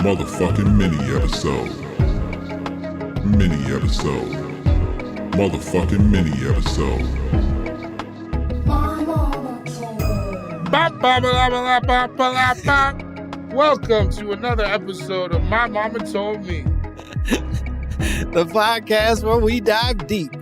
Motherfucking mini episode. Mini episode. Motherfucking mini episode. Welcome to another episode of My Mama Told Me. The podcast where we dive deep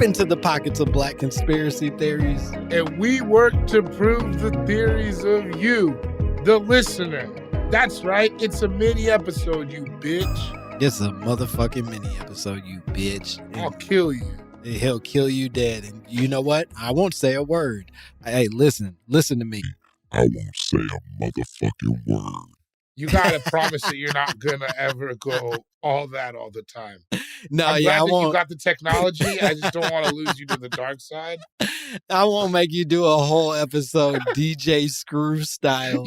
into the pockets of black conspiracy theories. And we work to prove the theories of you, the listener. That's right, it's a mini episode, you bitch. It's a motherfucking mini episode, you bitch. I'll kill you. He'll kill you dead. And you know what? I won't say a word. Hey, listen to me. I won't say a motherfucking word. You gotta promise that you're not gonna ever go all that all the time. No, I'm yeah, glad I that won't. You got the technology. I just don't want to lose you to the dark side. I won't make you do a whole episode DJ Screw style.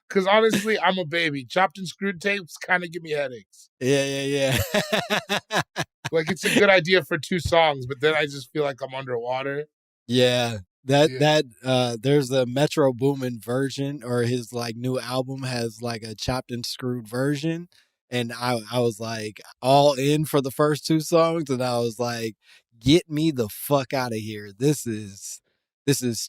Because honestly, I'm a baby. Chopped and screwed tapes kind of give me headaches. Yeah. Like, it's a good idea for 2 songs, but then I just feel like I'm underwater. Yeah. There's a Metro Boomin version, or his like new album has like a chopped and screwed version. And I was like all in for the first 2 songs, and I was like, get me the fuck out of here. This is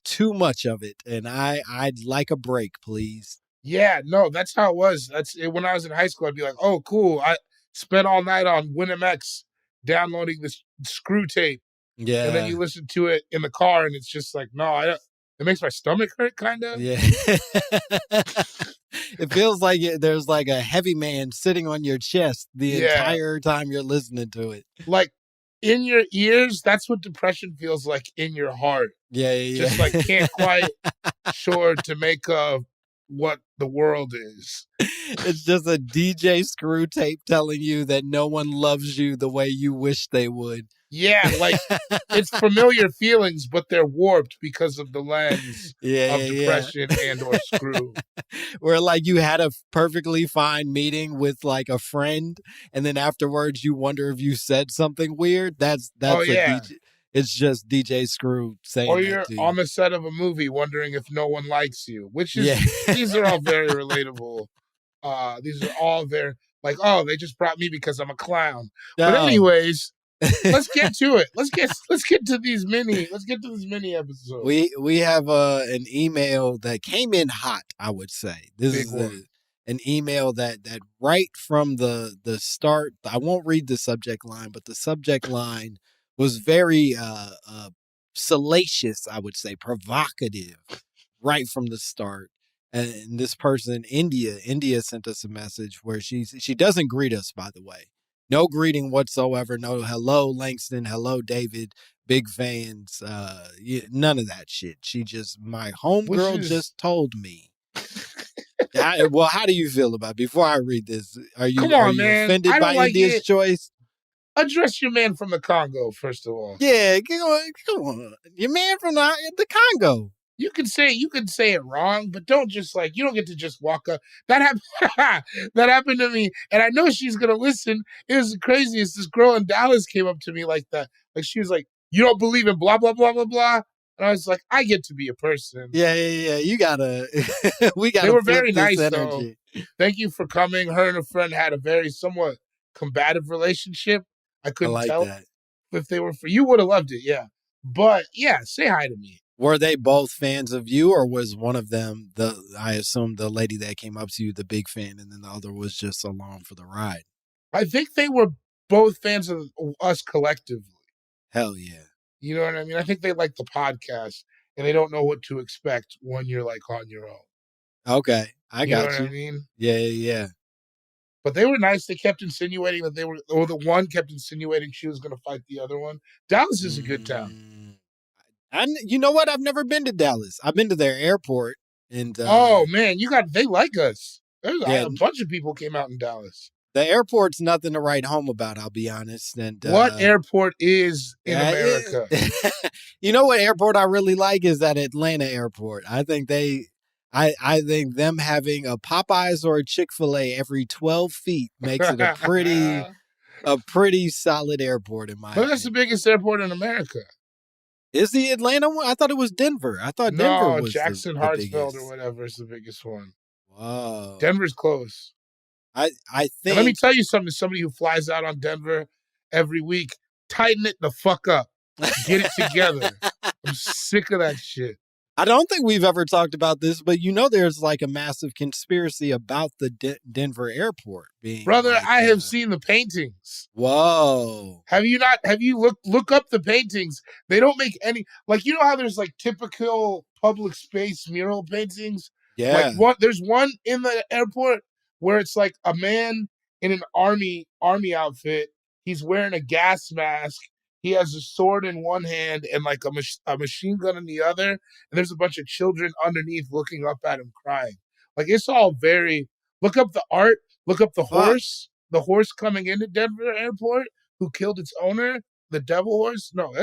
too much of it, and I'd like a break, please. Yeah, no, that's how it was. When I was in high school, I'd be like, oh, cool. I spent all night on WinMX downloading this screw tape. Yeah. And then you listen to it in the car, and it's just like, no, it makes my stomach hurt, kind of. Yeah. It feels like there's like a heavy man sitting on your chest the entire time you're listening to it. Like, in your ears, that's what depression feels like in your heart. Yeah. Just like can't quite sure to make of what the world is. It's just a DJ Screw tape telling you that no one loves you the way you wish they would. Yeah, like it's familiar feelings, but they're warped because of the lens of depression and or screw. Where like you had a perfectly fine meeting with like a friend, and then afterwards you wonder if you said something weird. That's DJ. It's just DJ Screw saying that. Or you're on the set of a movie wondering if no one likes you, which is these are all very relatable. These are all very like, oh, they just brought me because I'm a clown. No. But anyways, let's get to it. Let's get to these mini episodes. We have an email that came in hot, I would say. This is an email that right from the start, I won't read the subject line, but the subject line was very salacious, I would say, provocative right from the start. And this person, India sent us a message where she doesn't greet us, by the way. No greeting whatsoever. No hello, Langston. Hello, David. Big fans. None of that shit. She just, my homegirl just told me. Well, how do you feel about it? Before I read this, are you offended by India's choice? Address your man from the Congo, first of all. Yeah, come on. Your man from the Congo. You can say it wrong, but don't just like, you don't get to just walk up. That happened to me, and I know she's gonna listen. It was the craziest. This girl in Dallas came up to me like that. Like she was like, "You don't believe in blah blah blah blah blah," and I was like, "I get to be a person." Yeah. You gotta. We gotta. They were very nice energy. though. Thank you for coming. Her and a friend had a very somewhat combative relationship. I couldn't tell if they were for you. Would have loved it, yeah. But yeah, say hi to me. Were they both fans of you, or was one of them I assume the lady that came up to you the big fan, and then the other was just along for the ride? I think they were both fans of us collectively. Hell yeah. You know what I mean? I think they like the podcast, and they don't know what to expect when you're like on your own. Okay, I got you. You know what I mean? Yeah. But they were nice. They kept insinuating that the one kept insinuating she was going to fight the other one. Dallas is a good town. You know what? I've never been to Dallas. I've been to their airport. And oh, man, they like us. There's a bunch of people came out in Dallas. The airport's nothing to write home about, I'll be honest. And what airport is in America? You know what airport I really like is that Atlanta airport. I think I think them having a Popeyes or a Chick-fil-A every 12 feet makes it a pretty solid airport in my opinion. But that's the biggest airport in America. Is the Atlanta one? I thought it was Denver. I thought Denver was Jackson the Hartsfield biggest. or whatever is the biggest one. Whoa. Denver's close. I And let me think tell you something, somebody who flies out on Denver every week, tighten it the fuck up. Get it together. I'm sick of that shit. I don't think we've ever talked about this, but there's like a massive conspiracy about the Denver airport being Brother, like, I have seen the paintings. Whoa. Have you not? Have you look up the paintings? They don't make any, like, you know how there's like typical public space mural paintings? Yeah. Like there's one in the airport where it's like a man in an army outfit. He's wearing a gas mask. He has a sword in one hand and like a machine gun in the other. And there's a bunch of children underneath looking up at him crying. Like, it's all very, look up the art, look up the horse coming into Denver airport who killed its owner, the devil horse. No,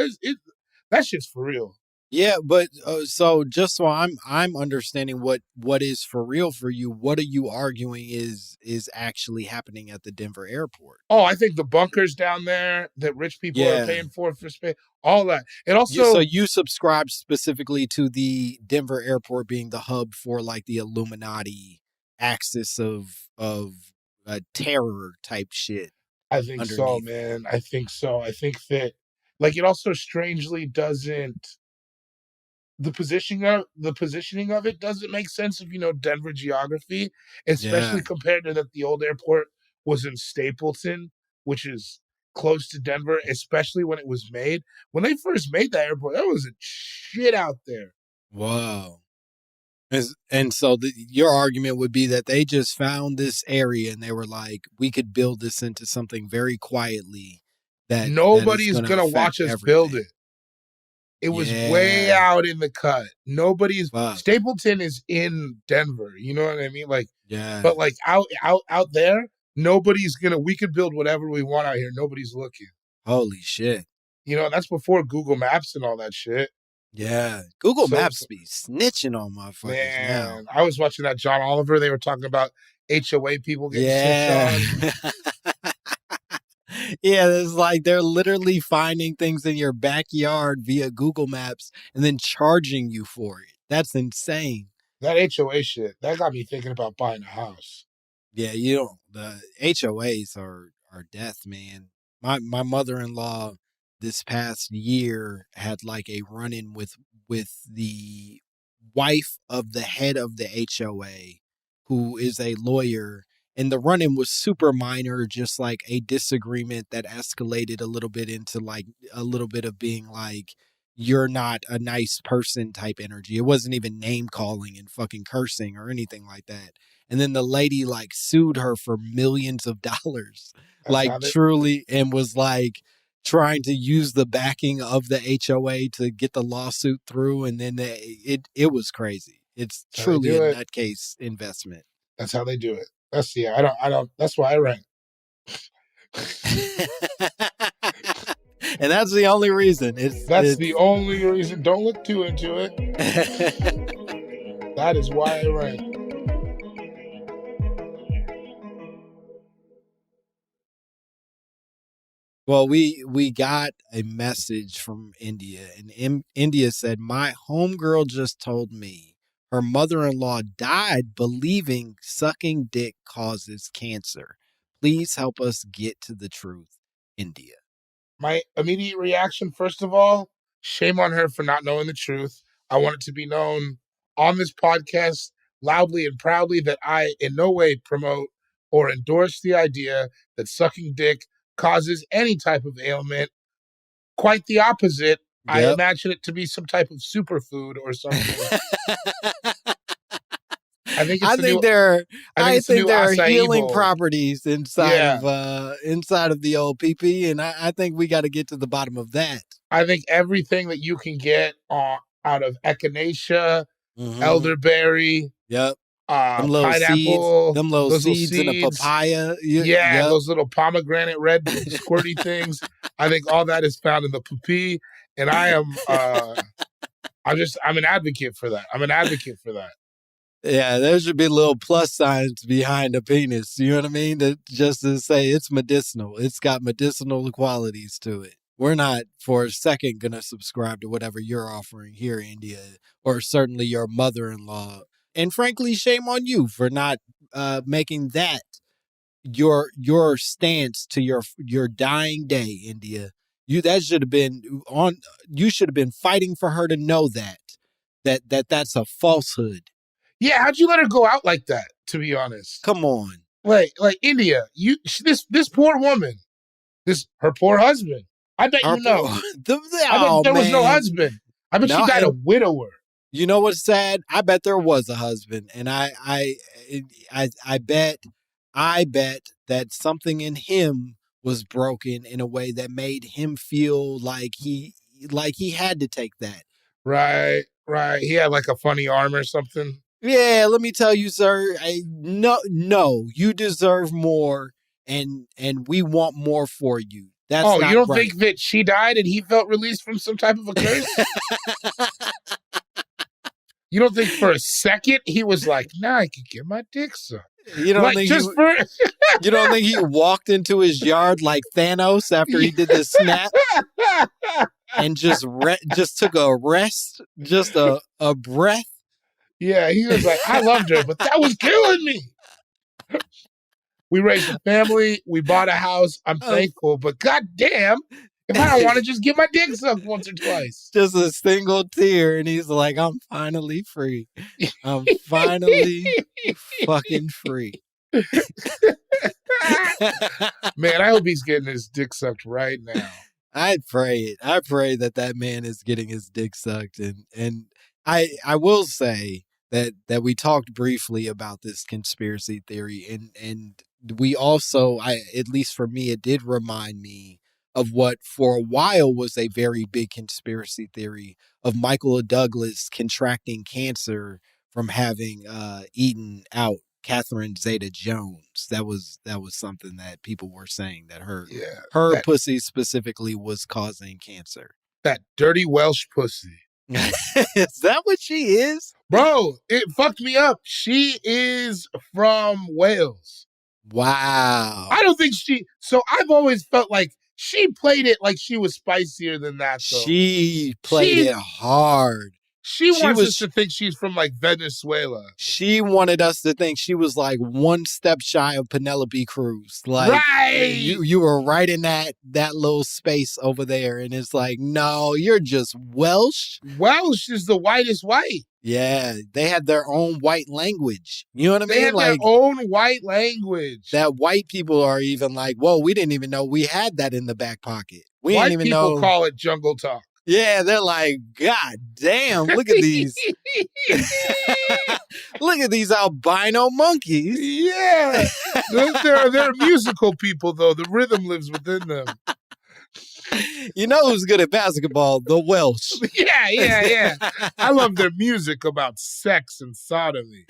that shit's for real. Yeah, but so just so I'm understanding what is for real for you, what are you arguing is actually happening at the Denver airport? Oh, I think the bunkers down there that rich people are paying for space, all that. It also so you subscribe specifically to the Denver airport being the hub for like the Illuminati axis of terror type shit. I think so, man. I think so. I think that, like, it also strangely doesn't. The positioning of it doesn't make sense if you know Denver geography, especially compared to that the old airport was in Stapleton, which is close to Denver, especially when it was made. When they first made that airport, there was a shit out there. Wow. And so your argument would be that they just found this area and they were like, we could build this into something very quietly that nobody's going to watch us build it. It was way out in the cut. Stapleton is in Denver. You know what I mean? Like, but like out there, we could build whatever we want out here. Nobody's looking. Holy shit. You know, that's before Google Maps and all that shit. Yeah. Google Maps be snitching on motherfuckers now. I was watching that John Oliver. They were talking about HOA people getting snitched on. Yeah, it's like they're literally finding things in your backyard via Google Maps and then charging you for it. That's insane. That HOA shit, that got me thinking about buying a house. Yeah, the HOAs are death, man. My mother-in-law this past year had like a run-in with the wife of the head of the HOA, who is a lawyer. And the run-in was super minor, just like a disagreement that escalated a little bit into like a little bit of being like, you're not a nice person type energy. It wasn't even name calling and fucking cursing or anything like that. And then the lady like sued her for millions of dollars, truly, and was like trying to use the backing of the HOA to get the lawsuit through. And then it was crazy. It's truly a nutcase investment. That's how they do it. I don't, that's why I rent. And that's the only reason. That's the only reason. Don't look too into it. That is why I rent. Well, we got a message from India, and India said, my homegirl just told me her mother-in-law died believing sucking dick causes cancer. Please help us get to the truth, India. My immediate reaction, first of all, shame on her for not knowing the truth. I want it to be known on this podcast loudly and proudly that I in no way promote or endorse the idea that sucking dick causes any type of ailment. Quite the opposite. Yep. I imagine it to be some type of superfood or something. I think there are healing properties inside of the old PP, and I think we got to get to the bottom of that. I think everything that you can get out of echinacea, elderberry, them little pineapple, them little seeds in a papaya, those little pomegranate red squirty things. I think all that is found in the puppy, and I am I'm an advocate for that. Yeah, there should be little plus signs behind a penis. You know what I mean? That just to say it's medicinal. It's got medicinal qualities to it. We're not for a second going to subscribe to whatever you're offering here, India, or certainly your mother-in-law And frankly, shame on you for not making that your stance to your dying day, India. That should have been on. You should have been fighting for her to know that's a falsehood. Yeah, how'd you let her go out like that? To be honest, Come on, like India, this poor woman, her poor husband. I bet you know. I bet there was no husband. I bet she died a widower. You know what's sad? I bet there was a husband, and I bet that something in him was broken in a way that made him feel like he had to take that. Right. He had like a funny arm or something. Yeah, let me tell you, sir. No, you deserve more, and we want more for you. That's not you don't right. think that she died and he felt released from some type of a curse? You don't think for a second he was like, "Nah, I could get my dick sucked." You don't think you don't think he walked into his yard like Thanos after he did the snap and just took a rest, just a breath? Yeah, he was like, "I loved her, but that was killing me." We raised a family. We bought a house. I'm thankful, but goddamn, if I don't want to just get my dick sucked once or twice. Just a single tear, and he's like, I'm finally free. I'm finally fucking free. Man, I hope he's getting his dick sucked right now. I pray it. I pray that man is getting his dick sucked. And I will say that we talked briefly about this conspiracy theory, and we also, at least for me, it did remind me of what for a while was a very big conspiracy theory of Michael Douglas contracting cancer from having eaten out Catherine Zeta-Jones. That was something that people were saying that her pussy specifically was causing cancer. That dirty Welsh pussy. Is that what she is? Bro, it fucked me up. She is from Wales. Wow. I don't think so I've always felt like she played it like she was spicier than that, though. She played it hard. She wants us to think she's from like Venezuela. She wanted us to think she was like one step shy of Penelope Cruz. Like, right. You were right in that little space over there. And it's like, no, you're just Welsh. Welsh is the whitest white. Yeah, they had their own white language. You know what I mean? They had their own white language. That white people are even like, whoa, we didn't even know we had that in the back pocket. White didn't even know. White people call it jungle talk. Yeah, they're like, God damn, look at these. Look at these albino monkeys. Yeah. They're musical people, though. The rhythm lives within them. You know who's good at basketball? The Welsh. Yeah. I love their music about sex and sodomy.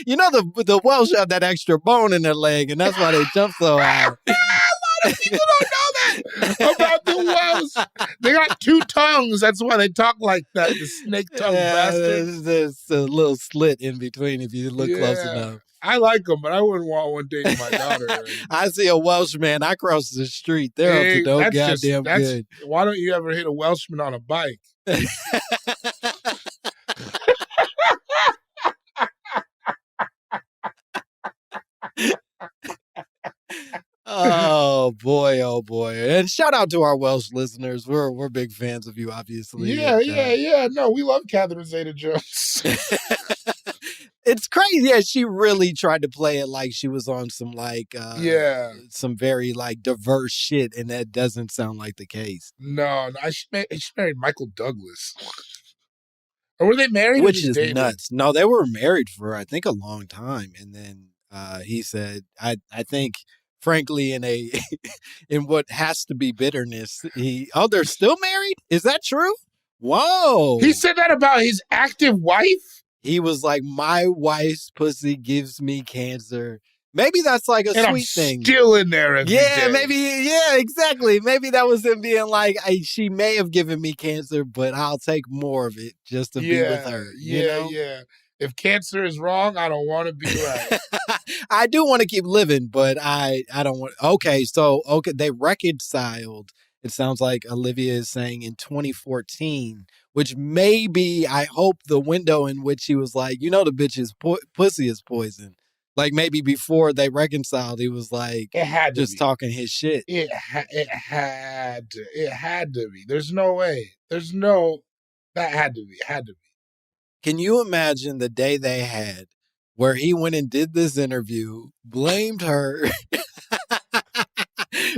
You know the Welsh have that extra bone in their leg, and that's why they jump so high. A lot of people don't know that about the Welsh. They got two tongues. That's why they talk like that. The snake tongue bastards. There's a little slit in between if you look close enough. I like them, but I wouldn't want one dating my daughter. I see a Welshman. I cross the street. They're up to no goddamn good. Why don't you ever hit a Welshman on a bike? Oh boy. And shout out to our Welsh listeners. We're big fans of you, obviously. Yeah. No, we love Catherine Zeta-Jones. It's crazy. Yeah, she really tried to play it like she was on some some very like diverse shit, and that doesn't sound like the case. No, she married Michael Douglas. Or were they married? Which is nuts. No, they were married for I think a long time, and then he said, I think, frankly, in what has to be bitterness, they're still married? Is that true? Whoa. He said that about his active wife? He was like, my wife's pussy gives me cancer. Maybe that's like a sweet thing. Still in there every day. Maybe. Yeah, exactly. Maybe that was him being like, she may have given me cancer, but I'll take more of it just to be with her. Yeah. If cancer is wrong, I don't want to be right. I do want to keep living, but I don't want. Okay, they reconciled, It sounds like Olivia is saying in 2014, which may be, I hope, the window in which he was like, the bitch's pussy is poison. Like maybe before they reconciled, he was like It had to just be. talking his shit. It had to be. There's no way. That had to be. It had to be. Can you imagine the day they had where he went and did this interview, blamed her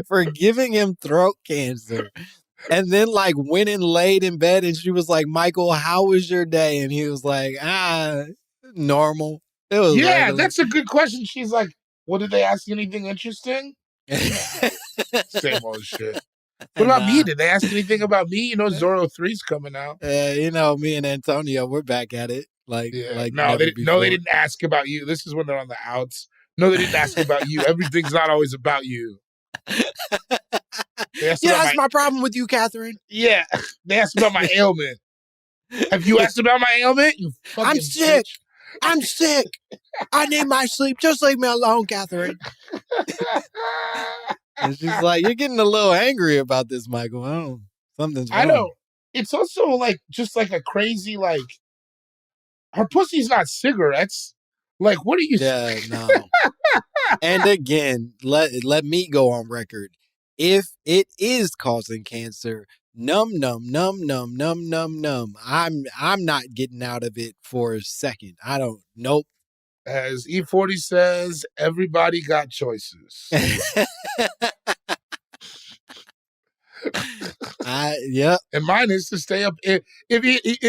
for giving him throat cancer, and then like went and laid in bed and she was like, Michael, how was your day? And he was like, normal. It was regular. That's a good question. She's like, well, did they ask you anything interesting? Same old shit. What about me? Did they ask anything about me? Zorro 3's coming out. Me and Antonio, we're back at it. No, they didn't ask about you. This is when they're on the outs. No, they didn't ask about you. Everything's not always about you. That's my problem with you, Catherine. Yeah, they asked about my ailment. Have you asked about my ailment? You fucking I'm sick. Bitch. I'm sick. I need my sleep. Just leave me alone, Catherine. And she's like, you're getting a little angry about this, Michael. Something's wrong. I know. It's also like just like a crazy, like, her pussy's not cigarettes. Like, what are you saying? No. And again, let me go on record. If it is causing cancer, num. I'm not getting out of it for a second. Nope. As E40 says, everybody got choices. Yep. And mine is to stay up.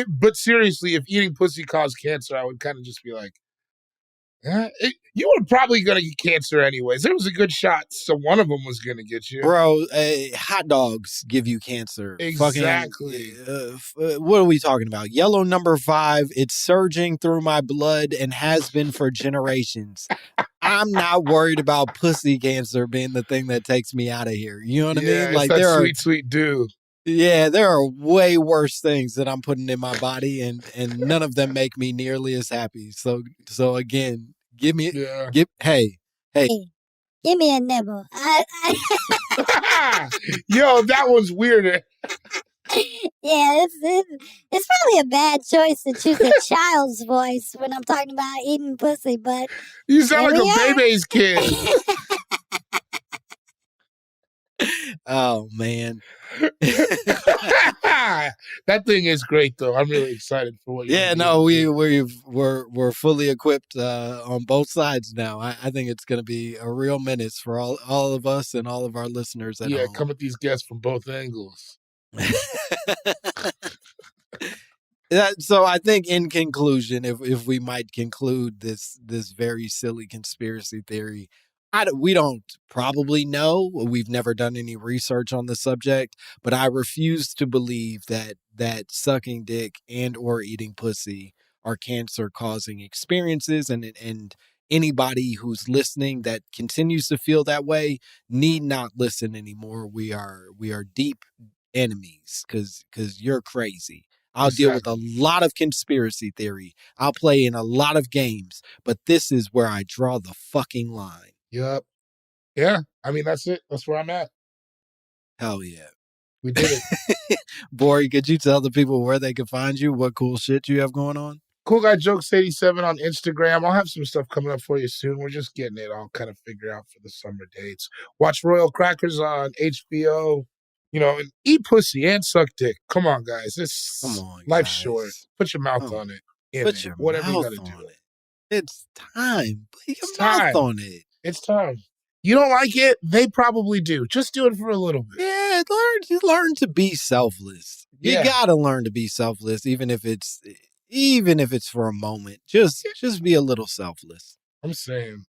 But seriously, if eating pussy caused cancer, I would kind of just be like, you were probably going to get cancer anyways. There was a good shot, so one of them was going to get you. Bro, hot dogs give you cancer. Exactly. What are we talking about? Yellow number 5, it's surging through my blood and has been for generations. I'm not worried about pussy cancer being the thing that takes me out of here. You know what I mean? Like that sweet dew. Yeah, there are way worse things that I'm putting in my body, and none of them make me nearly as happy. So again, give me, hey. Give me a nibble. Yo, that one's weirder. Yeah, it's probably a bad choice to choose a child's voice when I'm talking about eating pussy, but you sound like a baby's kid. Oh man. That thing is great though. I'm really excited for what you're we're fully equipped on both sides now. I think it's going to be a real menace for all of us and all of our listeners at home. Come with these guests from both angles. So I think in conclusion, if we might conclude this very silly conspiracy theory, we don't probably know. We've never done any research on the subject, but I refuse to believe that sucking dick and or eating pussy are cancer-causing experiences, and anybody who's listening that continues to feel that way need not listen anymore. We are deep enemies because you're crazy. I'll deal with a lot of conspiracy theory. I'll play in a lot of games, but this is where I draw the fucking line. Yep. Yeah. I mean, that's it. That's where I'm at. Hell yeah. We did it. Bori, could you tell the people where they can find you? What cool shit you have going on? Cool Guy Jokes 87 on Instagram. I'll have some stuff coming up for you soon. We're just getting it all kind of figured out for the summer dates. Watch Royal Crackers on HBO. And eat pussy and suck dick. Come on, guys. Life's short. Put your mouth on it. Put your whatever mouth you gotta on do. it. It's time. Put your mouth on it. It's time. You don't like it? They probably do. Just do it for a little bit. Yeah, learn to be selfless. You gotta learn to be selfless, even if it's for a moment. Just be a little selfless. I'm saying.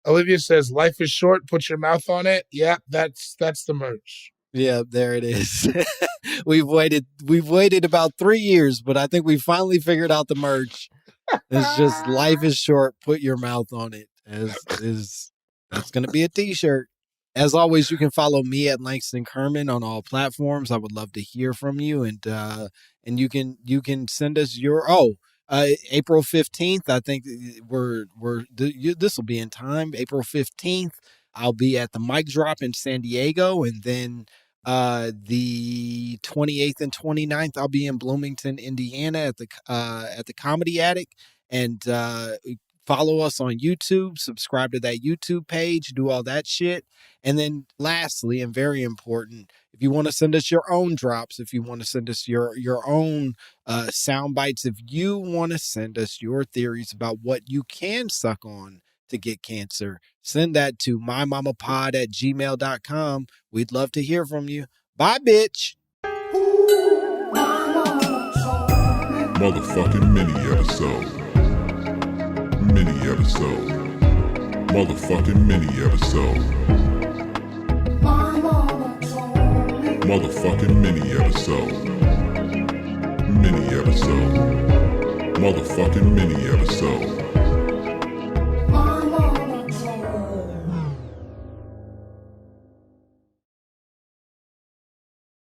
Olivia says, life is short, put your mouth on it. Yeah, that's the merch. Yeah, there it is. We've waited about 3 years, but I think we finally figured out the merch. It's just life is short, put your mouth on it. That's going to be a t-shirt. As always, you can follow me at Langston Kerman on all platforms. I would love to hear from you, and you can send us your April 15th. I think this will be in time. April 15th, I'll be at the Mic Drop in San Diego, and then The 28th and 29th, I'll be in Bloomington, Indiana at the Comedy Attic. And follow us on YouTube, subscribe to that YouTube page, do all that shit. And then lastly, and very important, if you want to send us your own drops, if you want to send us your own sound bites, if you want to send us your theories about what you can suck on to get cancer, send that to mymommapod@gmail.com. We'd love to hear from you. Bye, bitch. Motherfucking mini episode. Mini episode. Motherfucking mini episode. Motherfucking mini episode. Mini episode. Motherfucking mini episode.